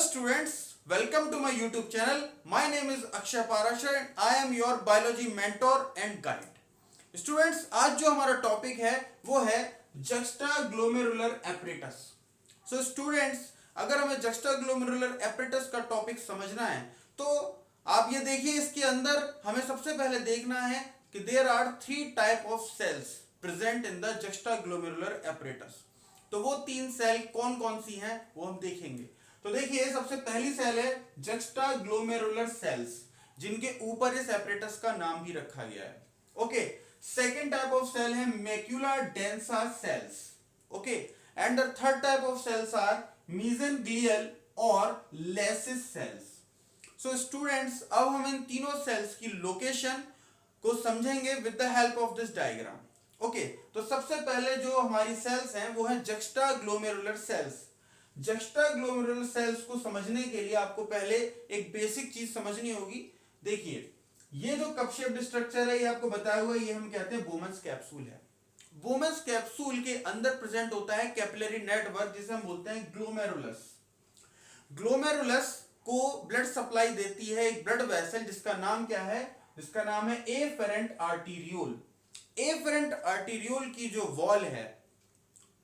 students, welcome to my YouTube channel. My name is Akshay Parashar and I am your biology mentor and guide. Students, आज जो हमारा topic है वो है juxtaglomerular apparatus. So students, अगर हमें juxtaglomerular apparatus का टॉपिक समझना है तो आप ये देखिए, इसके अंदर हमें सबसे पहले देखना है कि there are 3 type of cells present in the juxtaglomerular apparatus. तो वो 3 सेल कौन कौन सी हैं वो हम देखेंगे. तो देखिए, सबसे पहली सेल है juxtaglomerular cells, जिनके ऊपर इस apparatus का नाम भी रखा गया है. Okay, second type of cell है macula densa cells. Okay, and the third type of cells are mesangial और लेसिस सेल्स. सो स्टूडेंट्स, अब हम इन तीनों सेल्स की लोकेशन को समझेंगे with the help of this diagram. Okay, तो सबसे पहले जो हमारी सेल्स हैं वो है juxtaglomerular सेल्स. juxtaglomerular सेल्स को समझने के लिए आपको पहले एक बेसिक चीज समझनी होगी. देखिए, ये जो कप शेप्ड स्ट्रक्चर है ये आपको बताया हुआ है, ये हम कहते हैं बोमन्स कैप्सूल है. बोमन्स कैप्सूल के अंदर प्रेजेंट होता है कैपिलरी नेटवर्क, जिसे हम बोलते हैं ग्लोमेरुलस. ग्लोमेरुलस को ब्लड सप्लाई देती है एक ब्लड वेसल, जिसका नाम क्या है? जिसका नाम है एफेरेंट आर्टीरियोल. एफेरेंट आर्टीरियोल की जो वॉल है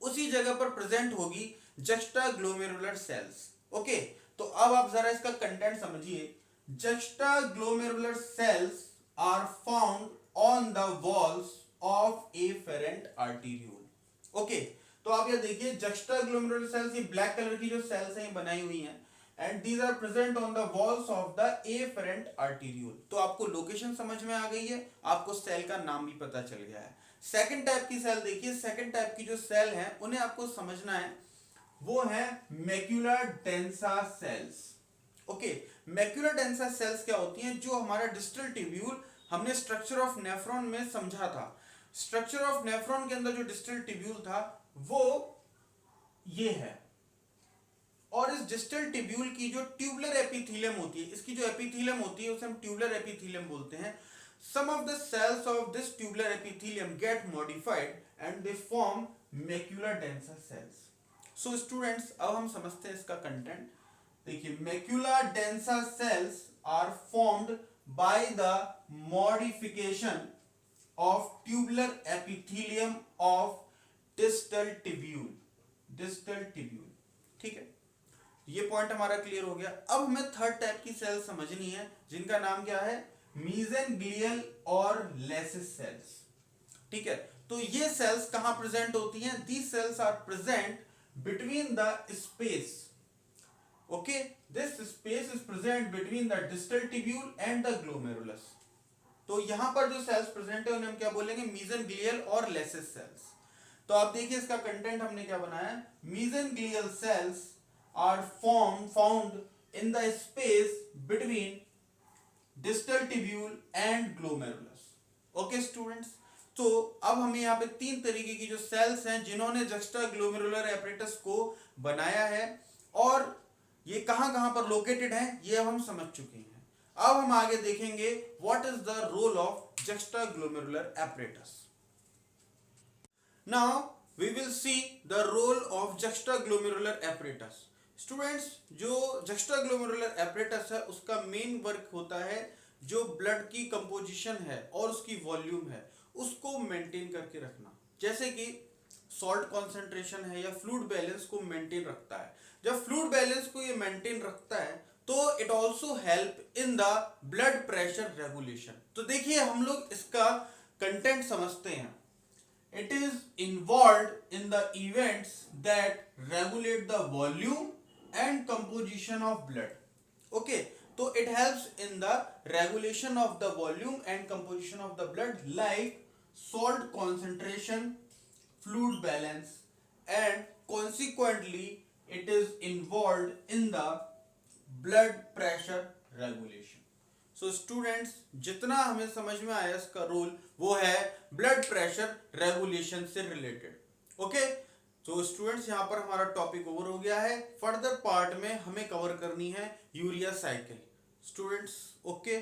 उसी जगह पर प्रेजेंट होगी juxtaglomerular cells. ओके, तो अब आप जरा इसका कंटेंट समझिए. Juxtaglomerular cells are found on the walls of afferent arteriole. Okay, तो आप ये देखिए, juxtaglomerular cells, ये ब्लैक कलर की जो सेल्स हैं ये बनाई हुई हैं, and these are present on the walls of the afferent arteriole. तो आपको लोकेशन समझ में आ गई है, आपको सेल का नाम भी पता चल गया है. सेकंड टाइप की सेल देखिए, सेकंड टाइप की जो सेल है उन्हें आपको समझना है, वो है macula densa cells. Okay, macula densa cells क्या होती हैं? जो हमारा डिस्टल ट्यूब्यूल हमने स्ट्रक्चर ऑफ नेफ्रॉन में समझा था. स्ट्रक्चर ऑफ नेफ्रॉन के अंदर जो डिस्टल ट्यूब्यूल था वो ये है, और इस डिस्टल ट्यूब्यूल की जो ट्यूबुलर एपिथेलियम होती है, इसकी जो एपिथेलियम होती है उसे हम ट्यूबुलर एपिथेलियम बोलते हैं. Some of the cells of this tubular epithelium get modified and they form macula densa cells. So students, अब हम समझते हैं इसका कंटेंट. देखिए, macula densa cells are formed by the modification of tubular epithelium of distal tubule. Distal tubule, ठीक है, ये point हमारा क्लियर हो गया. अब हमें थर्ड टाइप की सेल समझनी है, जिनका नाम क्या है? मेसेनग्लियल और लेसिस सेल्स. ठीक है, तो ये सेल्स कहां प्रेजेंट होती हैं? These cells are present between the space. Okay, this space is present between the distal tubule and the glomerulus. तो यहां पर जो सेल्स प्रेजेंट है उन्हें हम क्या बोलेंगे? मेसेनग्लियल और लेसिस सेल्स. तो आप देखिए, इसका कंटेंट हमने क्या बनाया है. Mesangial cells are found in the space between distal tubule and glomerulus. Okay students, तो अब हमें यहाँ पे 3 तरीके की जो सेल्स हैं जिन्होंने juxtaglomerular apparatus को बनाया है, और ये कहां कहां पर लोकेटेड हैं ये अब हम समझ चुके हैं. अब हम आगे देखेंगे what is the role of juxtaglomerular apparatus. Now we will see the role of juxtaglomerular apparatus. Students, जो juxtaglomerular apparatus है उसका मेन वर्क होता है जो ब्लड की कंपोजिशन है और उसकी वॉल्यूम है उसको मेंटेन करके रखना. जैसे कि सॉल्ट कॉन्सेंट्रेशन है या फ्लूइड बैलेंस को मेंटेन रखता है. जब फ्लूइड बैलेंस को ये मेंटेन रखता है तो it also help in the blood pressure regulation. तो देखिए, हम लोग इसका कंटेंट समझते हैं. It is involved in the events that regulate the volume and composition of blood. Okay, तो it helps in the regulation of the volume and composition of the blood, like salt concentration, fluid balance, and consequently it is involved in the blood pressure regulation. So students, जितना हमें समझ में आया इसका role वो है blood pressure regulation से related. Okay, तो स्टूडेंट्स, यहाँ पर हमारा टॉपिक ओवर हो गया है. फर्दर पार्ट में हमें कवर करनी है यूरिया साइकिल. Students, okay.